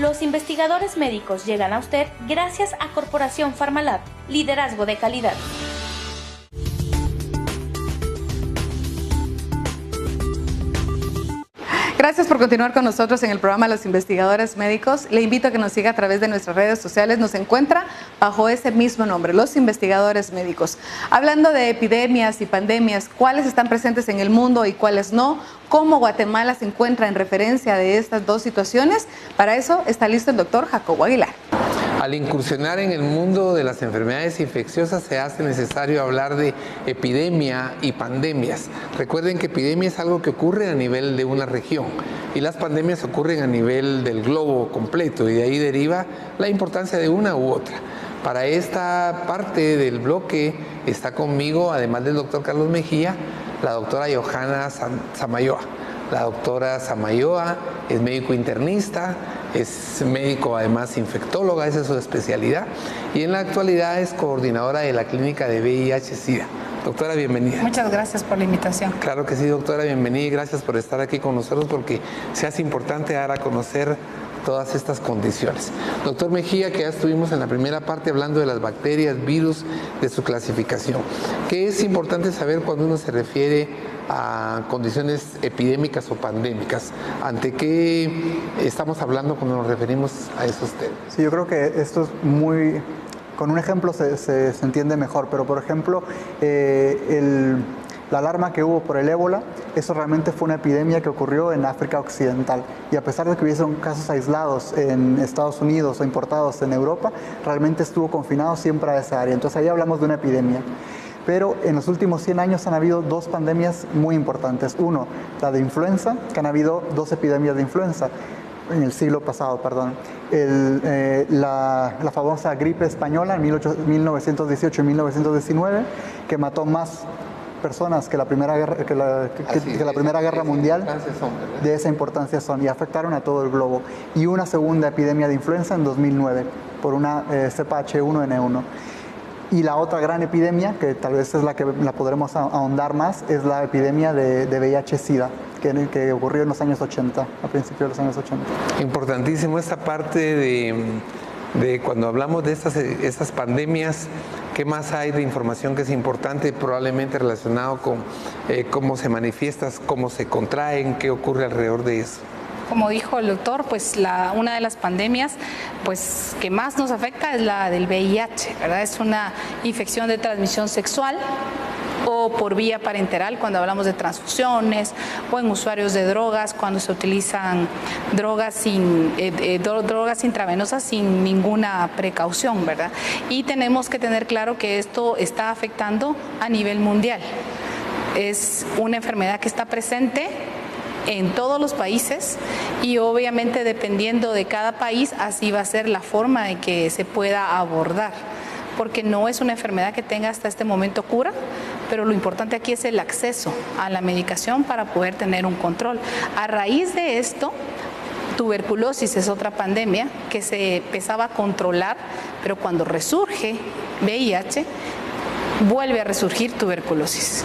Los investigadores médicos llegan a usted gracias a Corporación Pharmalab, liderazgo de calidad. Gracias por continuar con nosotros en el programa Los Investigadores Médicos. Le invito a que nos siga a través de nuestras redes sociales. Nos encuentra bajo ese mismo nombre, Los Investigadores Médicos. Hablando de epidemias y pandemias, cuáles están presentes en el mundo y cuáles no, cómo Guatemala se encuentra en referencia de estas dos situaciones. Para eso está listo el doctor Jacobo Aguilar. Al incursionar en el mundo de las enfermedades infecciosas se hace necesario hablar de epidemia y pandemias. Recuerden que epidemia es algo que ocurre a nivel de una región y las pandemias ocurren a nivel del globo completo y de ahí deriva la importancia de una u otra. Para esta parte del bloque está conmigo, además del doctor Carlos Mejía, la doctora Johanna Samayoa. La doctora Samayoa es médico internista, es médico además infectóloga, esa es su especialidad, y en la actualidad es coordinadora de la clínica de VIH-Sida. Doctora, bienvenida. Muchas gracias por la invitación. Claro que sí, doctora, bienvenida y gracias por estar aquí con nosotros porque se hace importante dar a conocer todas estas condiciones. Doctor Mejía, que ya estuvimos en la primera parte hablando de las bacterias, virus, de su clasificación. ¿Qué es importante saber cuando uno se refiere a condiciones epidémicas o pandémicas? ¿Ante qué estamos hablando cuando nos referimos a esos temas? Sí, yo creo que esto es muy... Con un ejemplo se entiende mejor, pero por ejemplo, la alarma que hubo por el ébola, eso realmente fue una epidemia que ocurrió en África Occidental. Y a pesar de que hubiesen casos aislados en Estados Unidos o importados en Europa, realmente estuvo confinado siempre a esa área. Entonces ahí hablamos de una epidemia. Pero en los últimos 100 años han habido dos pandemias muy importantes. Uno, la de influenza, que han habido dos epidemias de influenza en el siglo pasado, perdón. La famosa gripe española en 1918 y 1919, que mató más personas que la Primera Guerra Mundial. De esa importancia son, y afectaron a todo el globo. Y una segunda epidemia de influenza en 2009, por una cepa H1N1. Y la otra gran epidemia, que tal vez es la que la podremos ahondar más, es la epidemia de VIH-Sida, que ocurrió en los años 80, a principios de los años 80. Importantísimo esta parte de cuando hablamos de estas pandemias. ¿Qué más hay de información que es importante, probablemente relacionado con cómo se manifiestan, cómo se contraen, qué ocurre alrededor de eso? Como dijo el doctor, pues una de las pandemias pues, que más nos afecta es la del VIH, ¿verdad? Es una infección de transmisión sexual o por vía parenteral cuando hablamos de transfusiones o en usuarios de drogas cuando se utilizan drogas intravenosas sin ninguna precaución, ¿verdad? Y tenemos que tener claro que esto está afectando a nivel mundial. Es una enfermedad que está presente en todos los países y obviamente dependiendo de cada país así va a ser la forma en que se pueda abordar, porque no es una enfermedad que tenga hasta este momento cura, pero lo importante aquí es el acceso a la medicación para poder tener un control. A raíz de esto, tuberculosis es otra pandemia que se empezaba a controlar, pero cuando resurge VIH, vuelve a resurgir tuberculosis.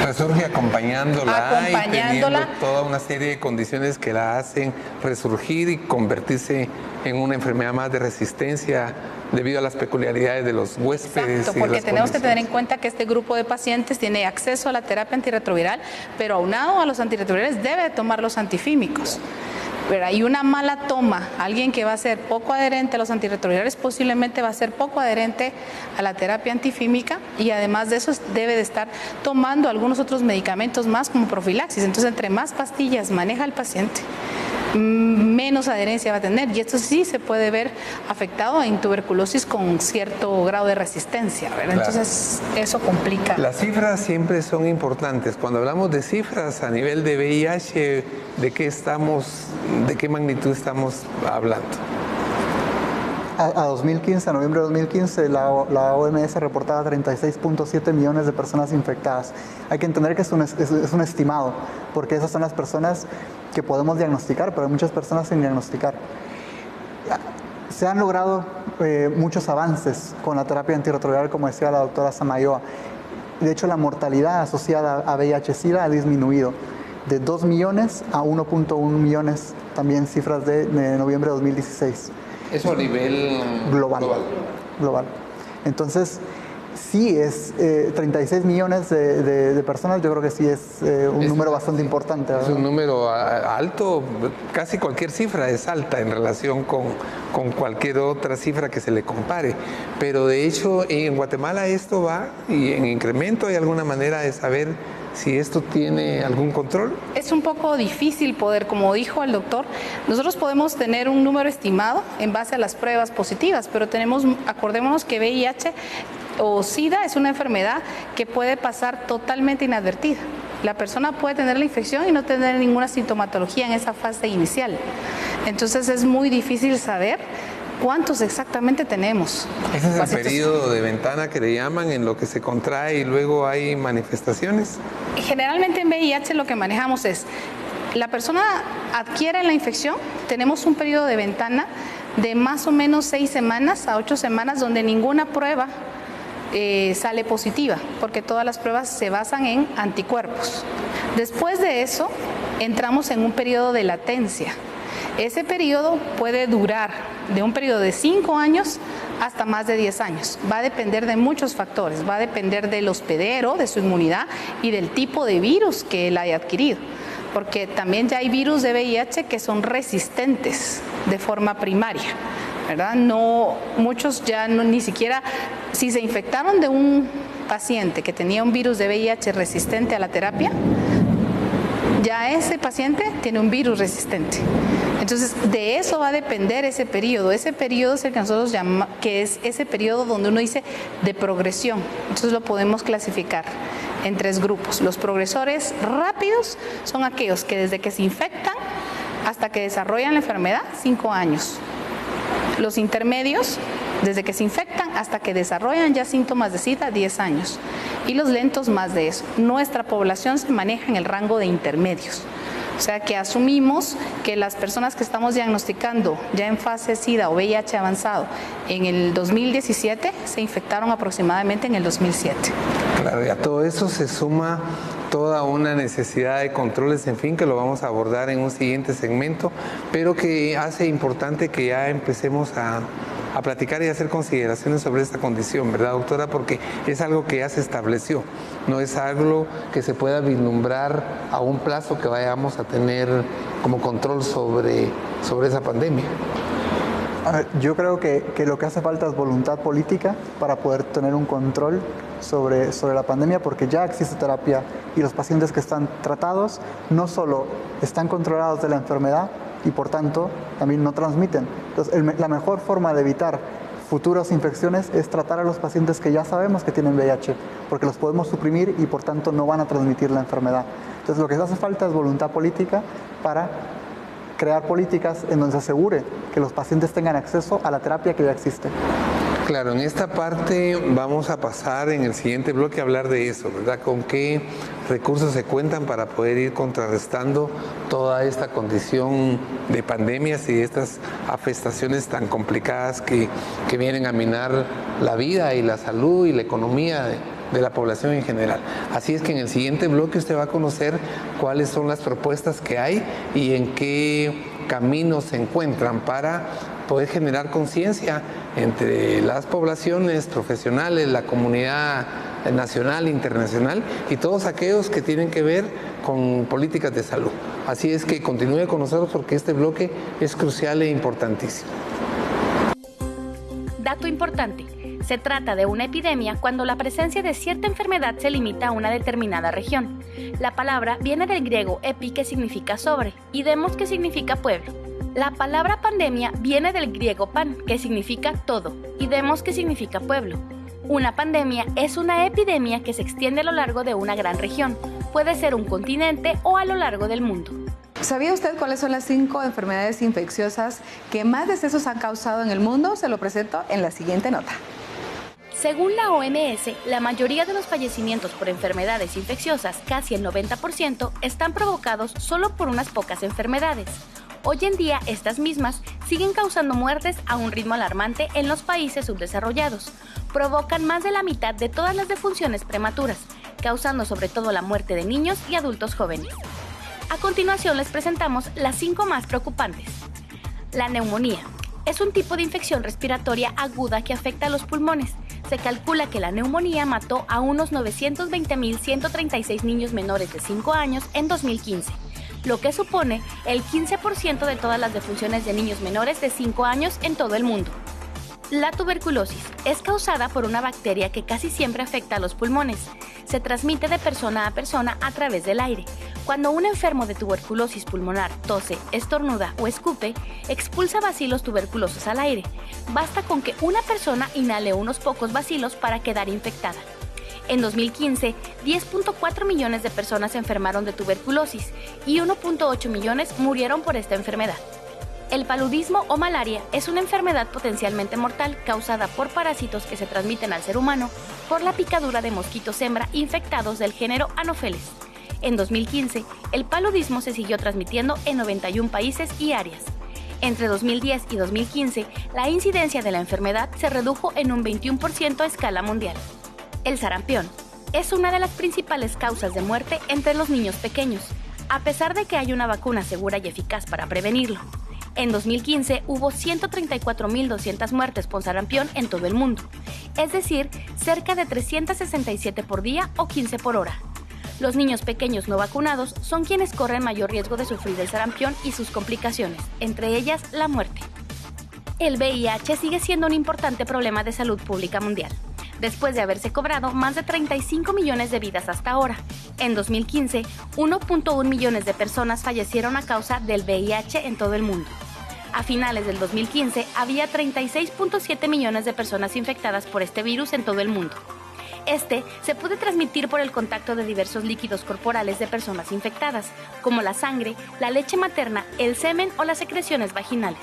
Resurge acompañándola y teniendo toda una serie de condiciones que la hacen resurgir y convertirse en una enfermedad más de resistencia debido a las peculiaridades de los huéspedes. Exacto, porque tenemos que tener en cuenta que este grupo de pacientes tiene acceso a la terapia antirretroviral, pero aunado a los antirretrovirales debe tomar los antifímicos. Y una mala toma, alguien que va a ser poco adherente a los antirretrovirales posiblemente va a ser poco adherente a la terapia antifímica y además de eso debe de estar tomando algunos otros medicamentos más como profilaxis. Entonces, entre más pastillas maneja el paciente, menos adherencia va a tener y esto sí se puede ver afectado en tuberculosis con cierto grado de resistencia, ¿verdad? Claro. Entonces eso complica. Las cifras siempre son importantes. Cuando hablamos de cifras a nivel de VIH, ¿de qué magnitud estamos hablando? A 2015, a noviembre de 2015, la OMS reportaba 36.7 millones de personas infectadas. Hay que entender que es un estimado, porque esas son las personas que podemos diagnosticar, pero hay muchas personas sin diagnosticar. Se han logrado muchos avances con la terapia antirretroviral, como decía la doctora Samayoa. De hecho, la mortalidad asociada a VIH-Sida ha disminuido. de 2 millones a 1.1 millones, también cifras de noviembre de 2016. Eso a nivel global. Entonces, sí es 36 millones de personas, yo creo que sí es un número bastante importante, ¿verdad? Es un número alto, casi cualquier cifra es alta en relación con cualquier otra cifra que se le compare. Pero de hecho en Guatemala esto va y en incremento. ¿Hay alguna manera de saber si esto tiene algún control? Es un poco difícil poder, como dijo el doctor, nosotros podemos tener un número estimado en base a las pruebas positivas, pero acordémonos que VIH o SIDA es una enfermedad que puede pasar totalmente inadvertida. La persona puede tener la infección y no tener ninguna sintomatología en esa fase inicial. Entonces es muy difícil saber cuántos exactamente tenemos. ¿Ese es el periodo de ventana que le llaman en lo que se contrae y luego hay manifestaciones? Generalmente en VIH lo que manejamos es, la persona adquiere la infección, tenemos un periodo de ventana de más o menos 6 semanas a 8 semanas donde ninguna prueba sale positiva, porque todas las pruebas se basan en anticuerpos. Después de eso, entramos en un periodo de latencia. Ese periodo puede durar de un periodo de 5 años hasta más de 10 años. Va a depender de muchos factores, va a depender del hospedero, de su inmunidad y del tipo de virus que él haya adquirido. Porque también ya hay virus de VIH que son resistentes de forma primaria, ¿verdad? No, muchos ya no, ni siquiera, si se infectaron de un paciente que tenía un virus de VIH resistente a la terapia, ya ese paciente tiene un virus resistente. Entonces, de eso va a depender ese periodo. Ese periodo es el que nosotros llamamos, que es ese periodo donde uno dice de progresión. Entonces lo podemos clasificar en 3 grupos. Los progresores rápidos son aquellos que desde que se infectan hasta que desarrollan la enfermedad, 5 años. Los intermedios, desde que se infectan hasta que desarrollan ya síntomas de SIDA, 10 años. Y los lentos, más de eso. Nuestra población se maneja en el rango de intermedios. O sea que asumimos que las personas que estamos diagnosticando ya en fase SIDA o VIH avanzado en el 2017 se infectaron aproximadamente en el 2007. Claro, y a todo eso se suma toda una necesidad de controles, en fin, que lo vamos a abordar en un siguiente segmento, pero que hace importante que ya empecemos a platicar y hacer consideraciones sobre esta condición, ¿verdad, doctora? Porque es algo que ya se estableció, no es algo que se pueda vislumbrar a un plazo que vayamos a tener como control sobre esa pandemia. A ver, yo creo que lo que hace falta es voluntad política para poder tener un control sobre la pandemia, porque ya existe terapia y los pacientes que están tratados no solo están controlados de la enfermedad y por tanto también no transmiten. Entonces, la mejor forma de evitar futuras infecciones es tratar a los pacientes que ya sabemos que tienen VIH, porque los podemos suprimir y por tanto no van a transmitir la enfermedad. Entonces, lo que hace falta es voluntad política para crear políticas en donde se asegure que los pacientes tengan acceso a la terapia que ya existe. Claro, en esta parte vamos a pasar en el siguiente bloque a hablar de eso, ¿verdad? Con qué recursos se cuentan para poder ir contrarrestando toda esta condición de pandemias y estas afectaciones tan complicadas que vienen a minar la vida y la salud y la economía de la población en general. Así es que en el siguiente bloque usted va a conocer cuáles son las propuestas que hay y en qué caminos se encuentran para poder generar conciencia entre las poblaciones profesionales, la comunidad nacional, internacional y todos aquellos que tienen que ver con políticas de salud. Así es que continúe con nosotros porque este bloque es crucial e importantísimo. Dato importante. Se trata de una epidemia cuando la presencia de cierta enfermedad se limita a una determinada región. La palabra viene del griego epi, que significa sobre, y demos, que significa pueblo. La palabra pandemia viene del griego pan, que significa todo, y demos, que significa pueblo. Una pandemia es una epidemia que se extiende a lo largo de una gran región. Puede ser un continente o a lo largo del mundo. ¿Sabía usted cuáles son las 5 enfermedades infecciosas que más decesos han causado en el mundo? Se lo presento en la siguiente nota. Según la OMS, la mayoría de los fallecimientos por enfermedades infecciosas, casi el 90%, están provocados solo por unas pocas enfermedades. Hoy en día, estas mismas siguen causando muertes a un ritmo alarmante en los países subdesarrollados. Provocan más de la mitad de todas las defunciones prematuras, causando sobre todo la muerte de niños y adultos jóvenes. A continuación les presentamos las 5 más preocupantes. La neumonía es un tipo de infección respiratoria aguda que afecta a los pulmones. Se calcula que la neumonía mató a unos 920.136 niños menores de 5 años en 2015, lo que supone el 15% de todas las defunciones de niños menores de 5 años en todo el mundo. La tuberculosis es causada por una bacteria que casi siempre afecta a los pulmones. Se transmite de persona a persona a través del aire. Cuando un enfermo de tuberculosis pulmonar tose, estornuda o escupe, expulsa bacilos tuberculosos al aire. Basta con que una persona inhale unos pocos bacilos para quedar infectada. En 2015, 10.4 millones de personas se enfermaron de tuberculosis y 1.8 millones murieron por esta enfermedad. El paludismo o malaria es una enfermedad potencialmente mortal causada por parásitos que se transmiten al ser humano por la picadura de mosquitos hembra infectados del género Anopheles. En 2015, el paludismo se siguió transmitiendo en 91 países y áreas. Entre 2010 y 2015, la incidencia de la enfermedad se redujo en un 21% a escala mundial. El sarampión es una de las principales causas de muerte entre los niños pequeños, a pesar de que hay una vacuna segura y eficaz para prevenirlo. En 2015 hubo 134.200 muertes por sarampión en todo el mundo, es decir, cerca de 367 por día o 15 por hora. Los niños pequeños no vacunados son quienes corren mayor riesgo de sufrir el sarampión y sus complicaciones, entre ellas la muerte. El VIH sigue siendo un importante problema de salud pública mundial, después de haberse cobrado más de 35 millones de vidas hasta ahora. En 2015, 1.1 millones de personas fallecieron a causa del VIH en todo el mundo. A finales del 2015, había 36.7 millones de personas infectadas por este virus en todo el mundo. Este se puede transmitir por el contacto de diversos líquidos corporales de personas infectadas, como la sangre, la leche materna, el semen o las secreciones vaginales.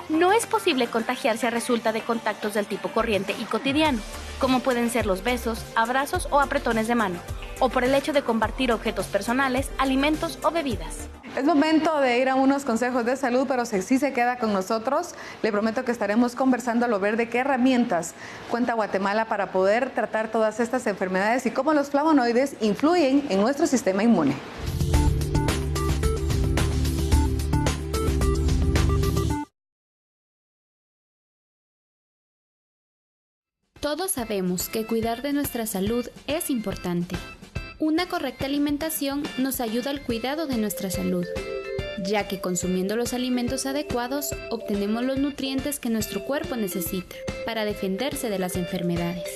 No es posible contagiarse a resulta de contactos del tipo corriente y cotidiano, como pueden ser los besos, abrazos o apretones de mano, o por el hecho de compartir objetos personales, alimentos o bebidas. Es momento de ir a unos consejos de salud, pero si sí se queda con nosotros, le prometo que estaremos conversando a lo ver de qué herramientas cuenta Guatemala para poder tratar todas estas enfermedades y cómo los flavonoides influyen en nuestro sistema inmune. Todos sabemos que cuidar de nuestra salud es importante. Una correcta alimentación nos ayuda al cuidado de nuestra salud, ya que consumiendo los alimentos adecuados obtenemos los nutrientes que nuestro cuerpo necesita para defenderse de las enfermedades.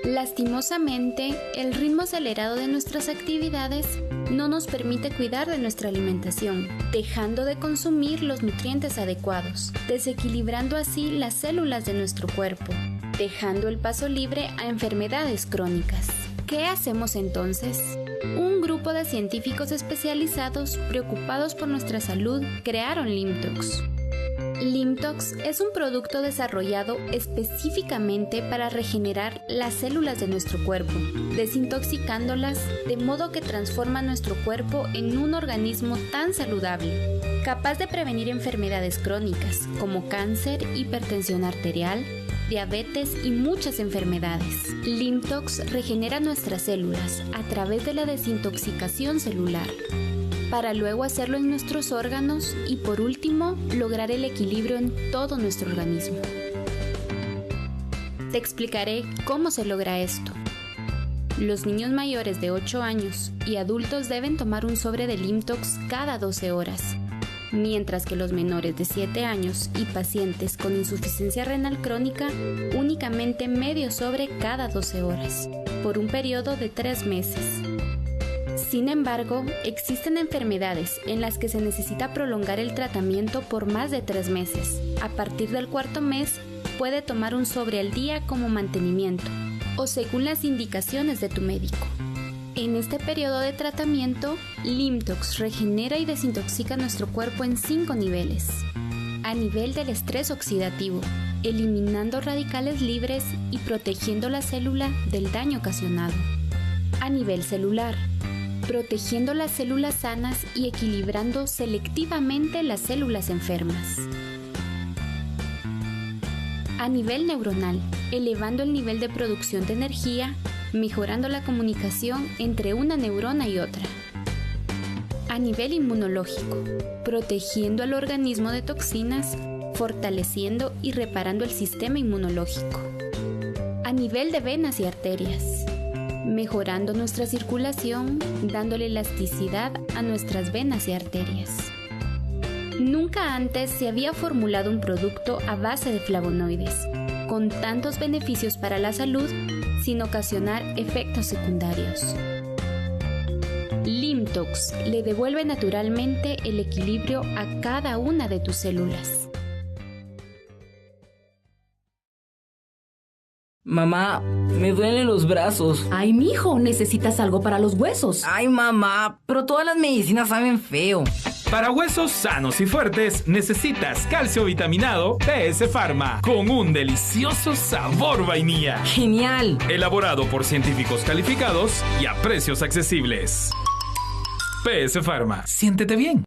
Lastimosamente, el ritmo acelerado de nuestras actividades no nos permite cuidar de nuestra alimentación, dejando de consumir los nutrientes adecuados, desequilibrando así las células de nuestro cuerpo, dejando el paso libre a enfermedades crónicas. ¿Qué hacemos entonces? Un grupo de científicos especializados preocupados por nuestra salud crearon Limtox. Limtox es un producto desarrollado específicamente para regenerar las células de nuestro cuerpo, desintoxicándolas de modo que transforma nuestro cuerpo en un organismo tan saludable, capaz de prevenir enfermedades crónicas como cáncer, hipertensión arterial, diabetes y muchas enfermedades. Limtox regenera nuestras células a través de la desintoxicación celular, para luego hacerlo en nuestros órganos y por último lograr el equilibrio en todo nuestro organismo. Te explicaré cómo se logra esto. Los niños mayores de 8 años y adultos deben tomar un sobre de Limtox cada 12 horas, mientras que los menores de 7 años y pacientes con insuficiencia renal crónica únicamente medio sobre cada 12 horas, por un periodo de 3 meses. Sin embargo, existen enfermedades en las que se necesita prolongar el tratamiento por más de 3 meses. A partir del 4º mes, puede tomar un sobre al día como mantenimiento, o según las indicaciones de tu médico. En este periodo de tratamiento, Limtox regenera y desintoxica nuestro cuerpo en 5 niveles. A nivel del estrés oxidativo, eliminando radicales libres y protegiendo la célula del daño ocasionado. A nivel celular, protegiendo las células sanas y equilibrando selectivamente las células enfermas. A nivel neuronal, elevando el nivel de producción de energía, mejorando la comunicación entre una neurona y otra. A A nivel inmunológico, protegiendo al organismo de toxinas, fortaleciendo y reparando el sistema inmunológico. A nivel de venas y arterias, mejorando nuestra circulación, dándole elasticidad a nuestras venas y arterias. Nunca antes se había formulado un producto a base de flavonoides, con tantos beneficios para la salud, sin ocasionar efectos secundarios. Limtox le devuelve naturalmente el equilibrio a cada una de tus células. Mamá, me duelen los brazos. Ay, mijo, necesitas algo para los huesos. Ay, mamá, pero todas las medicinas saben feo. Para huesos sanos y fuertes necesitas calcio vitaminado PS Pharma con un delicioso sabor vainilla. ¡Genial! Elaborado por científicos calificados y a precios accesibles. PS Pharma, siéntete bien.